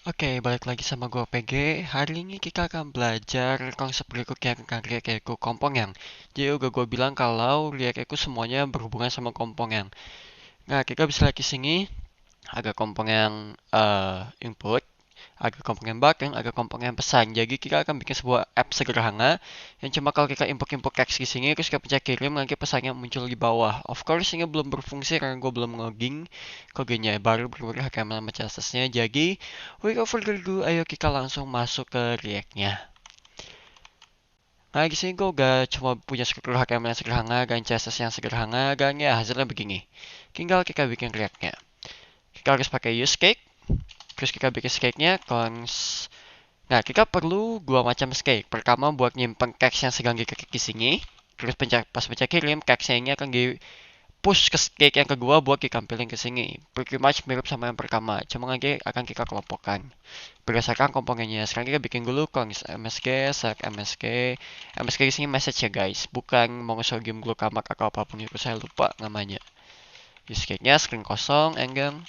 Oke, balik lagi sama gua PG. Hari ini kita akan belajar konsep berikut yang React yaitu komponen. Jadi udah gue bilang kalau React itu semuanya berhubungan sama komponen. Nah, kita bisa lihat di sini ada komponen input, ada komponen backend, ada komponen pesan. Jadi kita akan bikin sebuah app sederhana yang cuma kalau kita input teks di sini terus kita pencet kirim nanti pesannya muncul di bawah. Of course ini belum berfungsi karena gue belum logging kodenya baru berbeda HTML sama CSS-nya. Jadi without further ado, ayo kita langsung masuk ke React-nya. Nah, di sini gue udah cuma punya struktur HTML yang sederhana dan CSS yang sederhana dan ya hasilnya begini. Tinggal kita bikin React-nya. Kita harus pakai use case. Terus kita bikin cake-nya cons. Nah, kita perlu dua macam cake. Pertama buat nyimpen teks yang sedang diketik di sini. Terus pas pencet kirim, teksnya ini akan di push ke cake yang kedua buat ditampilin ke sini. Pretty much mirip sama yang pertama. Cuma lagi akan kita kelompokkan berdasarkan komponennya. Sekarang kita bikin dulu cons msg, set msg. MSG di sini message ya guys, bukan monosodium glutamate atau apapun itu, saya lupa namanya. Use cake-nya screen kosong, enggang.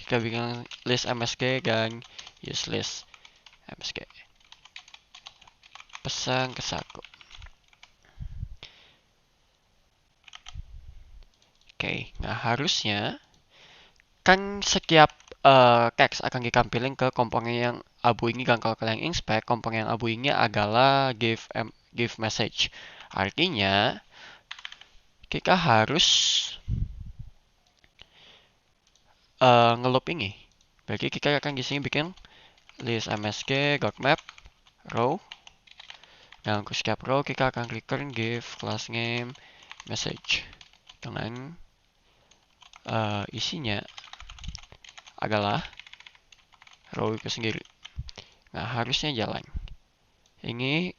Kita bikin list MSG dan use list MSG. Pesan ke saku. Oke, nah harusnya kan setiap teks akan ditampilkan ke komponen yang abu ini kan kalau kalian inspect komponen yang abu ini adalah give message. Artinya kita harus ngeloop ini. Berarti kita akan di sini bikin list msg map row. Nah, untuk setiap row kita akan return give class name message dengan isinya adalah row itu sendiri. Nah, harusnya jalan. Ini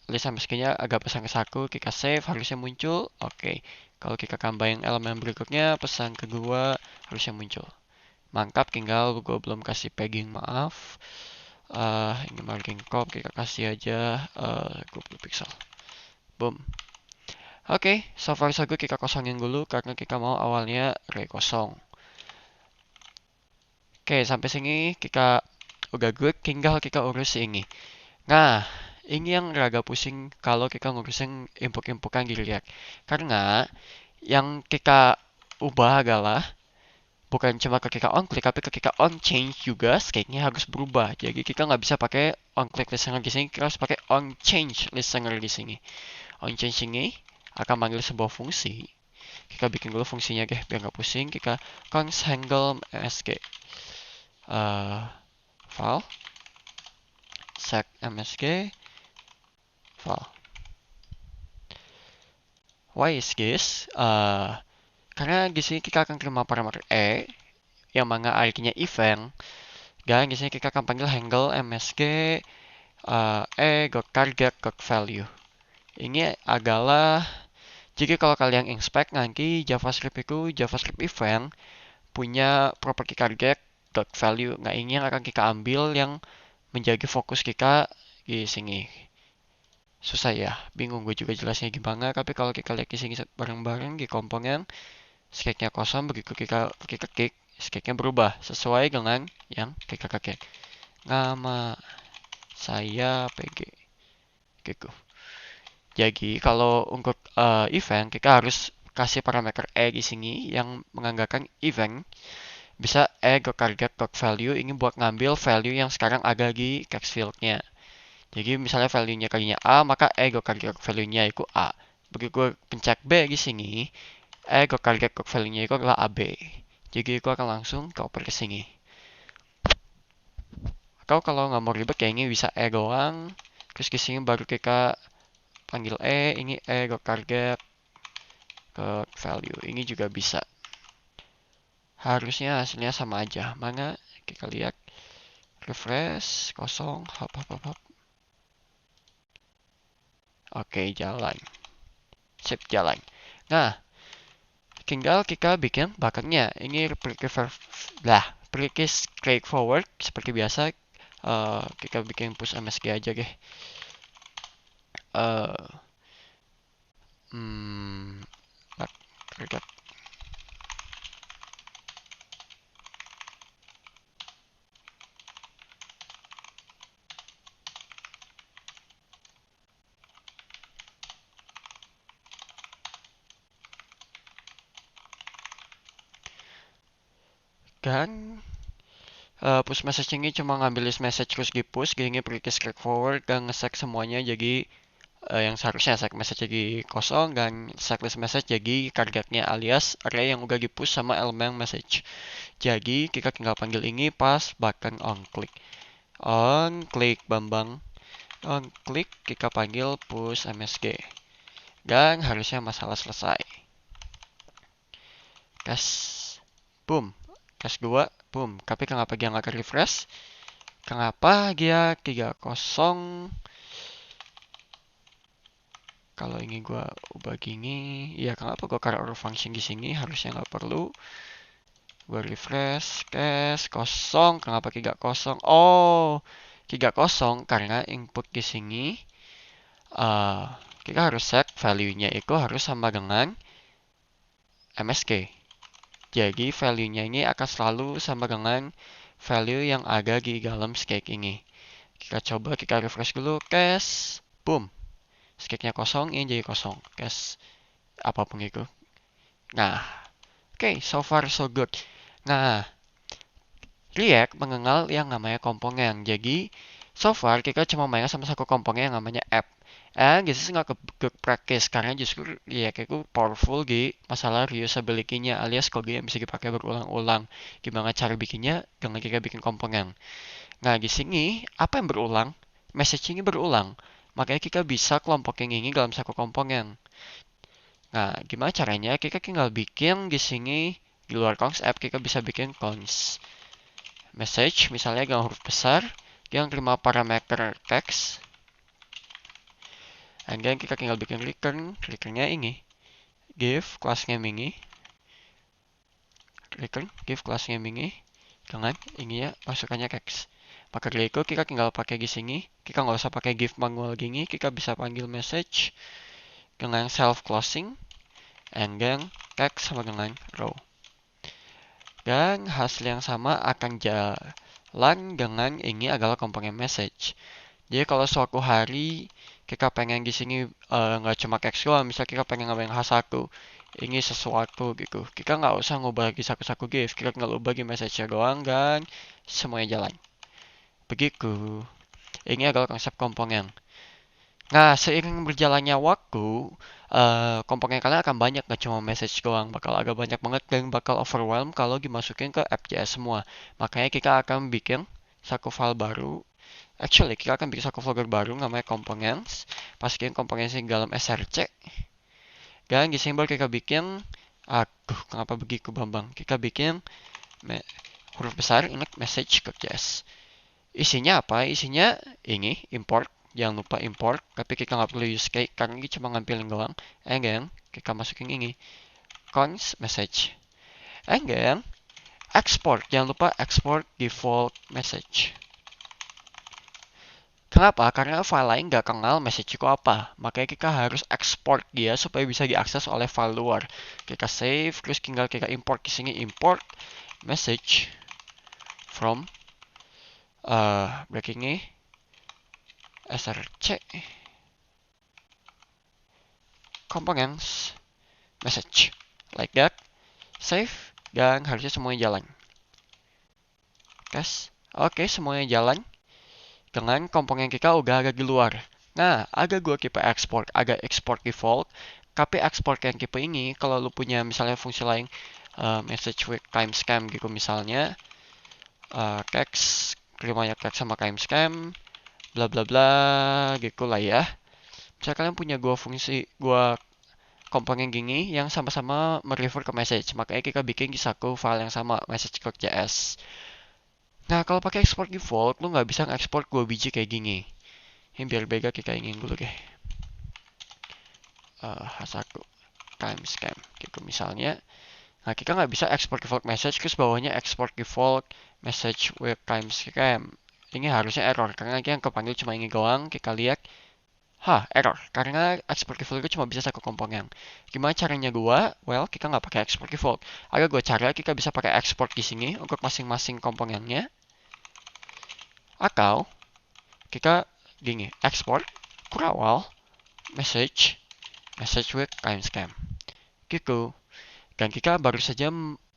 list MSG-nya agak pesan ke saku, kita save, harusnya muncul. Oke, kalau kita tambahin elemen berikutnya, pesan kedua harusnya muncul. Mantap, tinggal gue belum kasih pegging, maaf. Ini margin crop, kita kasih aja 20 pixel. Boom. Oke, so far so good, kita kosongin dulu karena kita mau awalnya array kosong. Oke, sampai sini kita udah good, tinggal kita urus ini. Nah, ini yang agak pusing kalau kita ngurusin input-inputan di React. Karena yang kita ubah adalah bukan cuma ketika on click, tapi ketika on change juga state-nya harus berubah. Jadi kita nggak bisa pakai on click listener di sini, kita harus pakai on change listener di sini. On change ini akan manggil sebuah fungsi. Kita bikin dulu fungsinya deh, biar nggak pusing. Kita const handle msg file set msg file. Why is this? Karena di sini kita akan terima parameter yang mana artinya event, dan di sini kita akan panggil handle msg target.value. Ini adalah jika kalau kalian inspect nanti JavaScript itu JavaScript event punya property target.value. Nah, ini yang akan kita ambil yang menjadi fokus kita di sini. Susah ya, bingung gue juga jelasnya gimana. Tapi kalau kita lihat di sini bareng-bareng di komponen, sketnya kosong, begitu kita klik, sketnya berubah sesuai dengan yang kita klik. Nama saya PG. Gitu. Jadi kalau untuk event kita harus kasih parameter di sini yang menganggarkan event bisa target.value ini buat ngambil value yang sekarang ada di text field-nya. Jadi misalnya value-nya kalinya A, maka target value-nya itu A. Begitu gue pencet B di sini, target value-nya itu adalah AB. Jadi itu akan langsung oper ke sini. Atau kalau nggak mau ribet kayaknya bisa doang. Terus di sini baru kita panggil ini target ke value. Ini juga bisa. Harusnya hasilnya sama aja. Mana kita lihat refresh kosong hop. Oke, jalan. Sip, jalan. Nah, tinggal kita bikin bucketnya. Ini pretty straightforward seperti biasa. Kita bikin push MSG aja deh. Target Dan push message ini cuma ngambil list message terus di push, gini pergi ke script forward dan nge-set semuanya jadi yang seharusnya set message jadi kosong dan set list message jadi targetnya alias array yang udah di push sama elemen message. Jadi kita tinggal panggil ini pas button on click Bambang on click kita panggil push msg dan harusnya masalah selesai. Case boom, case 2 boom. Tapi kenapa dia nggak refresh? Kenapa dia 30? Kalau ini gua ubah gini, ya kenapa gua carry function di sini harusnya nggak perlu. Gua refresh, cache kosong. Kenapa 30? Oh, 30 karena input di sini kita harus set value-nya itu harus sama dengan MSG. Jadi value-nya ini akan selalu sama dengan value yang ada di dalam skeg ini. Kita coba, kita refresh dulu, cache, boom. Skegnya kosong, ini jadi kosong. Cache apapun itu. Nah, oke, so far so good. Nah, React mengenal yang namanya komponen. Jadi, so far kita cuma main sama satu komponen yang namanya app. And this is not a good practice karena justru React itu powerful di masalah reusability-nya alias kode yang bisa dipakai berulang-ulang. Gimana cara bikinnya dengan kita bikin komponen. Nah, di sini apa yang berulang? Messaging berulang. Makanya kita bisa kelompokin ini dalam satu komponen. Nah, gimana caranya? Kita tinggal bikin di sini di luar const app kita bisa bikin const message misalnya dengan huruf besar yang terima parameter text. And then kita tinggal bikin return-nya ini. Give class name ini. Return give class name ini. Dengan ini ya masukannya text. Maka dari itu kita tinggal pakai di sini. Kita nggak usah pakai give manual gini. Kita bisa panggil message dengan self closing. And then text sama dengan row. Dan hasil yang sama akan jalan dengan ini adalah komponen message. Jadi kalau suatu hari kita pengen di sini nggak cuma text doang, misalnya kita pengen ngambil H1, ini sesuatu gitu. Kita nggak usah ngubah lagi satu-satu give, kita tinggal ubah di message doang dan semuanya jalan. Begitu. Ini adalah konsep komponen. Nah, seiring berjalannya waktu, komponen kalian akan banyak, nggak cuma message doang. Bakal agak banyak banget dan bakal overwhelm kalau dimasukin ke app.js semua. Makanya kita akan bikin satu file baru. Actually, kita akan bikin satu folder baru namanya components. Masukin components di dalam src. Dan di sini baru kita bikin, kenapa begitu Bambang? Kita bikin huruf besar, ingat message ke JS. Isinya apa? Isinya ini, import. Jangan lupa import, tapi kita nggak perlu use cake karena ini cuma ngambilin doang. And then, kita masukin ini, const message. And then, export. Jangan lupa export default message. Kenapa? Karena file lain nggak kenal message itu apa. Makanya kita harus export dia supaya bisa diakses oleh file luar. Kita save, terus tinggal kita import di sini, import message from breaking ini src components message like that. Save dan harusnya semuanya jalan. Tes. Oke, semuanya jalan. Dengan komponen kita udah ada di luar. Nah, agak gua tipe export, agak export default. Tapi export yang tipe ini, kalau lu punya misalnya fungsi lain, message with timestamp gitu misalnya, text, terima text sama timestamp, bla bla bla, gitu lah ya. Misalnya kalian punya gua komponen gini yang sama-sama merefer ke message, makanya kita bikin di satu file yang sama, message.js. Nah, kalau pakai export default, lu nggak bisa ngekspor 2 biji kayak gini. Ini biar beda kita ingin dulu deh. H1 timestamp gitu misalnya. Nah, kita nggak bisa export default message, terus bawahnya export default message with timestamp. Ini harusnya error, karena yang kepanggil cuma ini doang. Kita lihat, error. Karena export default itu cuma bisa satu komponen. Gimana caranya gua? Well, kita nggak pakai export default. Ada gua cara kita bisa pakai export di sini untuk masing-masing komponennya. Atau kita gini, export kurawal message with timestamp gitu. Dan kita baru saja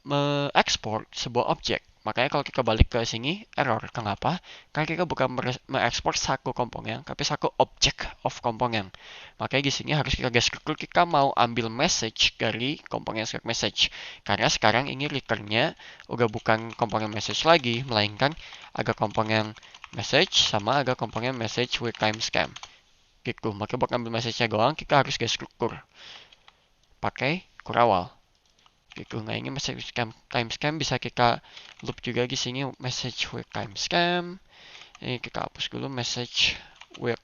mengekspor sebuah objek. Makanya kalau kita balik ke sini, error. Kenapa? Karena kita bukan mengekspor satu komponen, tapi satu object of komponen. Makanya di sini harus kita deskripsi kita mau ambil message dari komponen script message. Karena sekarang ini return-nya udah bukan komponen message lagi, melainkan ada komponen message sama ada komponen message with timestamp. Gitu. Makanya buat ambil message-nya doang, kita harus deskripsi pakai kurawal. Gitu. Nah, ini message timestamp bisa kita loop juga di sini message with timestamp. Ini kita hapus dulu message with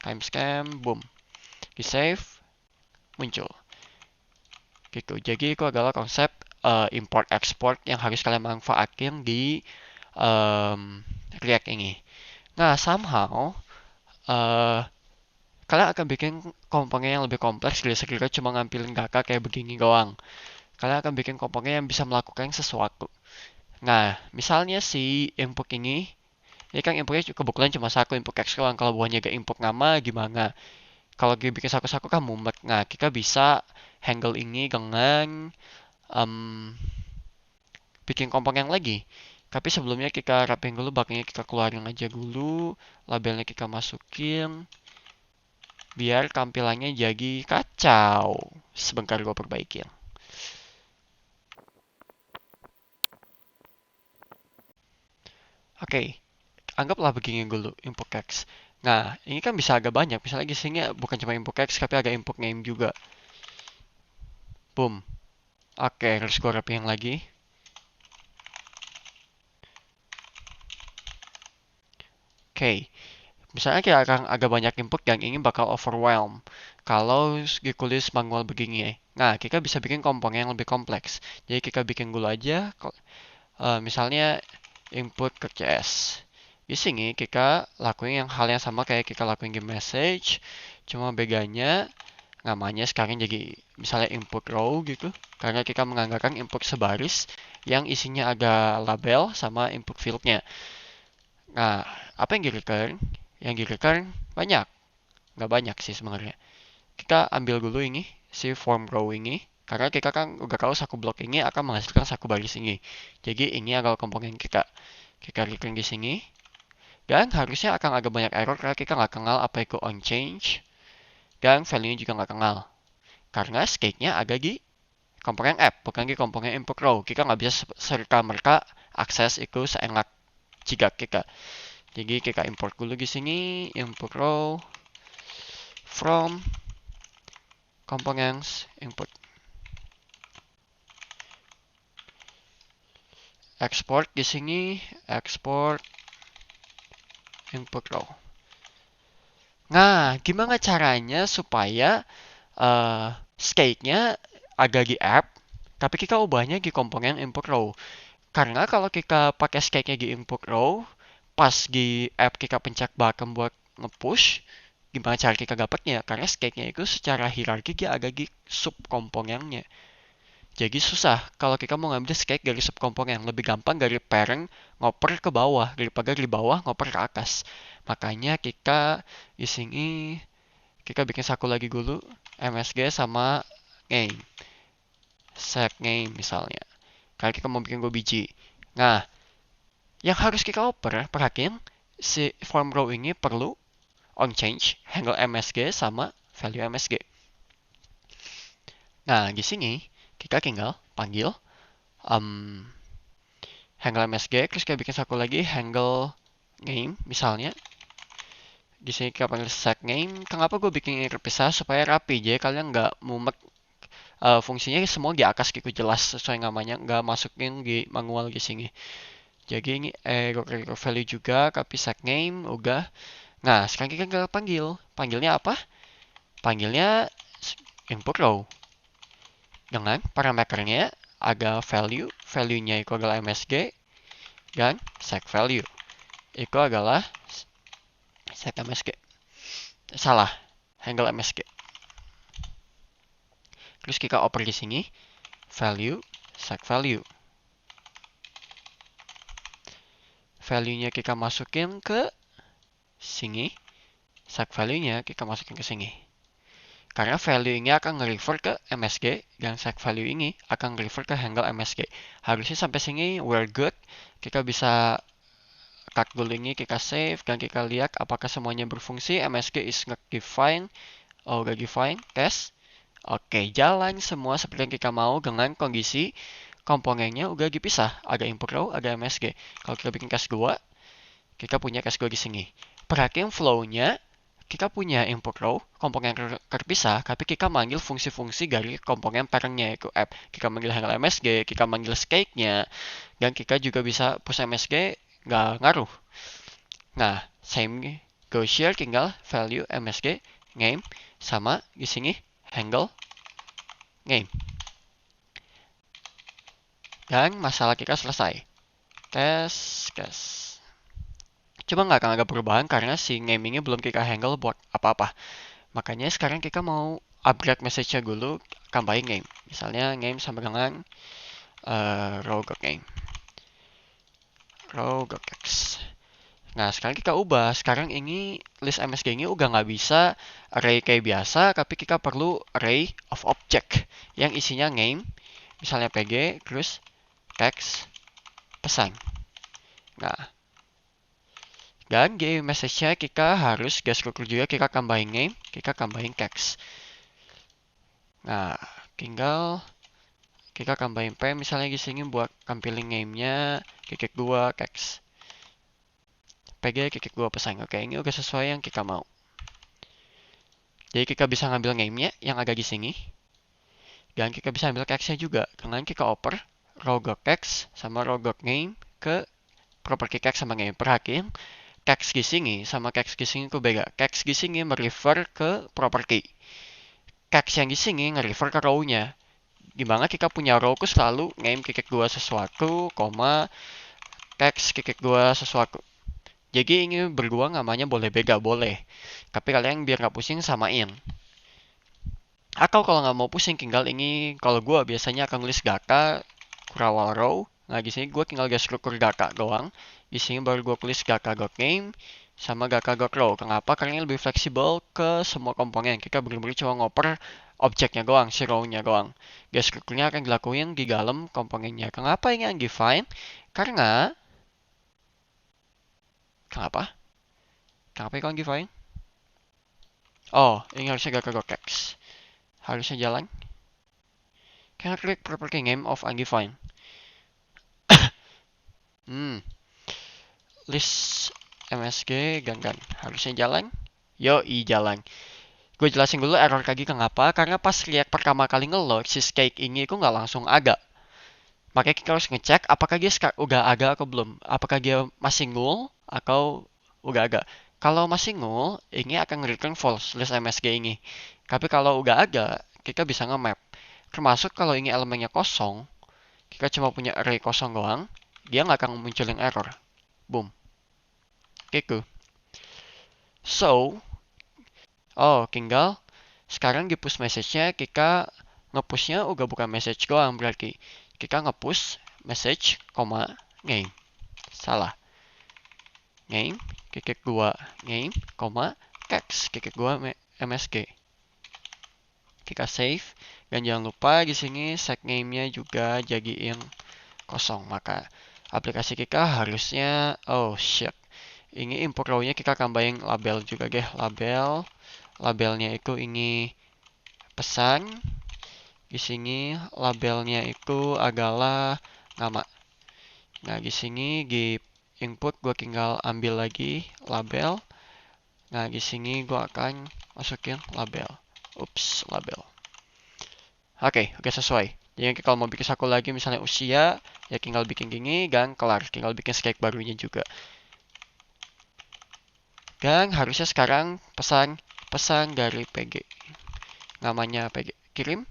timestamp, boom. Di save, muncul. Gitu. Jadi itu adalah konsep import export yang harus kalian manfaatin di React ini. Nah, somehow kalian akan bikin komponen yang lebih kompleks dari sekira cuma ngambilin kakak kayak begini doang. Kalian akan bikin komponen yang bisa melakukan sesuatu. Nah, misalnya si input ini kan inputnya kebetulan cuma satu input text doang. Kalau buahnya gak input nama gimana? Kalau dia bikin satu-satu kan mumet. Nah, kita bisa handle ini dengan bikin komponen lagi. Tapi sebelumnya kita wrapping dulu, baknya kita keluarin aja dulu, labelnya kita masukin, biar tampilannya jadi kacau. Sebentar gue perbaikin. Oke, anggaplah begini dulu, input text. Nah, ini kan bisa agak banyak. Misalnya di sini bukan cuma input text, tapi ada input name juga. Boom. Oke, harus gue wrapping lagi. Oke, misalnya kita akan agak banyak input yang ini bakal overwhelm. Kalau ditulis manual begini. Nah, kita bisa bikin komponen yang lebih kompleks. Jadi kita bikin dulu aja. Misalnya input ke CS. Di sini kita lakuin hal yang sama kayak kita lakuin di message. Cuma bedanya namanya sekarang jadi misalnya input row gitu. Karena kita menganggarkan input sebaris yang isinya ada label sama input fieldnya. Nah, apa yang di-return? Yang di-return banyak. Nggak banyak sih sebenarnya. Kita ambil dulu ini, si form row ini. Karena kita kan udah tahu satu blok ini akan menghasilkan satu baris ini. Jadi ini adalah komponen kita. Kita return di sini. Dan harusnya akan agak banyak error karena kita nggak kenal apa itu on change. Dan value-nya juga nggak kenal. Karena state-nya ada di komponen app, bukan di komponen input row. Kita nggak bisa serta-merta akses itu seenak jika kita. Jadi kita import dulu di sini, input row from components input. Export di sini, export input row. Nah, gimana caranya supaya state-nya ada di app, tapi kita ubahnya di komponen input row. Karena kalau kita pakai state-nya di input row, pas di app kita pencet button buat nge-push, gimana cara kita dapatnya? Karena state-nya itu secara hierarki dia ada di subkomponennya. Jadi susah kalau kita mau ngambil state dari subkomponen. Lebih gampang dari parent ngoper ke bawah daripada dari bawah ngoper ke atas. Makanya kita di sini kita bikin satu lagi dulu MSG sama name. Set name misalnya. Karena kita mau bikin dua biji. Nah, yang harus kita oper, perhatiin si form row ini perlu on change, handle MSG sama value MSG. Nah, di sini kita tinggal panggil handle MSG, terus kita bikin satu lagi handle name misalnya. Di sini kita panggil set name. Kenapa gue bikin ini terpisah supaya rapi, jadi kalian nggak mumet. Fungsinya semua di atas gitu jelas sesuai namanya, nggak masukin di manual di sini. Jadi ini value juga, tapi set name udah. Nah, sekarang kita tinggal panggil. Panggilnya apa? Panggilnya input row. Dengan parameternya ada value, value-nya itu adalah MSG, dan set value. Itu adalah set MSG. Salah, handle MSG. Terus kita oper di sini, value, set value. Value-nya kita masukin ke sini, set value-nya kita masukin ke sini. Karena value ini akan nge-refer ke MSG dan set value ini akan nge-refer ke handle MSG. Harusnya sampai sini we're good. Kita bisa cut dulu ini, kita save dan kita lihat apakah semuanya berfungsi. MSG is nge-define. Oh, udah define. Test. Oke, jalan semua seperti yang kita mau dengan kondisi komponennya udah dipisah. Ada input row, ada MSG. Kalau kita bikin case 2, kita punya case 2 di sini. Perhatiin flow-nya, kita punya input row, komponen terpisah, tapi kita manggil fungsi-fungsi dari komponen parentnya, yaitu app. Kita manggil handle MSG, kita manggil stake-nya, dan kita juga bisa push MSG, nggak ngaruh. Nah, same go share, tinggal value MSG, name, sama di sini handle name. Dan masalah kita selesai. Tes. Cuma nggak akan ada perubahan karena si name ini belum kita handle buat apa-apa. Makanya sekarang kita mau upgrade message-nya dulu, tambahin name. Misalnya name sama dengan row.name. Row.text. Nah, sekarang kita ubah. Sekarang ini list MSG ini udah nggak bisa array kayak biasa, tapi kita perlu array of object yang isinya name, misalnya PG, terus text, pesan. Nah, dan di message-nya kita harus gas struktur juga, kita tambahin name, kita tambahin text. Nah, tinggal kita tambahin p misalnya di sini buat tampilin name-nya, kikik 2 text. PG kikik 2 pesan. Oke, ini udah sesuai yang kita mau. Jadi kita bisa ngambil name-nya yang ada di sini. Dan kita bisa ambil text-nya juga. Dengan kita oper row.text sama row.name ke property text sama name. Perhatiin, text di sini sama text di sini itu beda. Text di sini merefer ke property. Text yang di sini nge-refer ke row-nya. Dimana kita punya row ku selalu name kikik 2 sesuatu, koma, text kikik 2 sesuatu. Jadi ini berdua namanya boleh beda, boleh. Tapi kalian biar nggak pusing samain. Atau kalau nggak mau pusing, tinggal ini, kalau gue biasanya akan nulis Gaka, kurawal row. Nah, di sini gue tinggal gas struktur Gaka doang. Di sini baru gue tulis Gaka.name sama Gaka.row. Kenapa? Karena ini lebih fleksibel ke semua komponen. Kita benar-benar cuma ngoper objeknya doang, si row-nya doang. Gas strukturnya akan dilakuin di dalam komponennya. Kenapa ini undefined? Karena Kenapa itu undefined? Oh, ini harusnya Gaka.text. Harusnya jalan. Can I click property name of undefined? List MSG gan. Harusnya jalan. Yoi, jalan. Gue jelasin dulu error lagi kenapa. Karena pas lihat pertama kali nge-load, si cake ini itu nggak langsung ada. Makanya kita harus ngecek apakah dia udah ada atau belum. Apakah dia masih null atau udah ada. Kalau masih null, ini akan return false list MSG ini. Tapi kalau udah ada, kita bisa nge-map. Termasuk kalau ini elemennya kosong, kita cuma punya array kosong doang, dia nggak akan munculin error. Boom. Gitu. So, tinggal sekarang di push message-nya kita nge-push-nya udah bukan message doang berarti. Kita nge-push message, name. Salah. Name, kikik 2 name, text, kikik 2 MSG. Kita save. Dan jangan lupa di sini set name-nya juga jadiin kosong. Maka aplikasi kita harusnya, oh shit. Ini input row-nya kita tambahin label juga deh. Labelnya itu ini pesan. Di sini labelnya itu adalah nama. Nah, di sini di input gue tinggal ambil lagi label. Nah, di sini gue akan masukin label. Label. Oke, sesuai. Jadi kalau mau bikin satu lagi misalnya usia, ya tinggal bikin gini dan kelar. Tinggal bikin skate barunya juga. Dan harusnya sekarang pesan dari PG. Namanya PG. Kirim.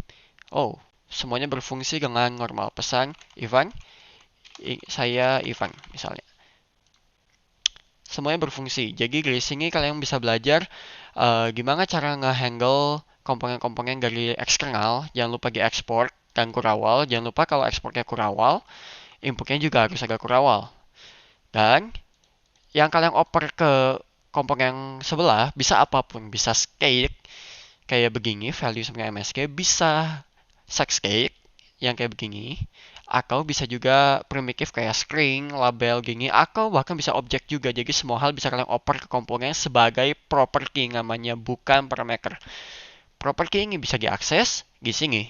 Oh, semuanya berfungsi dengan normal. Pesan Ivan. Saya Ivan misalnya. Semuanya berfungsi. Jadi dari sini kalian bisa belajar gimana cara nge-handle komponen-komponen dari eksternal. Jangan lupa diekspor dan kurawal. Jangan lupa kalau ekspornya kurawal, inputnya juga harus ada kurawal. Dan yang kalian oper ke komponen sebelah bisa apapun. Bisa skate, kayak begini, value sama MSG bisa sexcake yang kayak begini, atau bisa juga primitif kayak string, label gini, atau bahkan bisa objek juga. Jadi semua hal bisa kalian oper ke komponen sebagai property namanya, bukan parameter. Property ini bisa diakses di sini,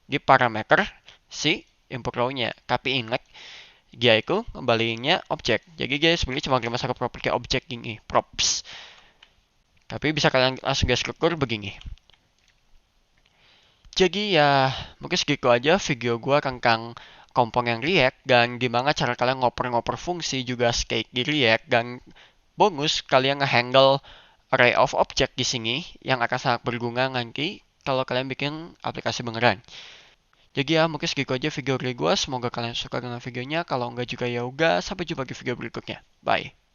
di parameter si input row-nya. Tapi ingat, dia itu kembalinya objek. Jadi dia sebenarnya cuma masalah property objek ini, props. Tapi bisa kalian langsung guys struktur begini. Jadi ya mungkin segitu aja video gua tentang komponen React dan gimana cara kalian ngoper-ngoper fungsi juga skate di React, dan bonus kalian ngehandle array of object di sini yang akan sangat berguna nanti kalau kalian bikin aplikasi beneran. Jadi ya mungkin segitu aja video dari gua. Semoga kalian suka dengan videonya. Kalau enggak juga ya udah, sampai jumpa di video berikutnya. Bye.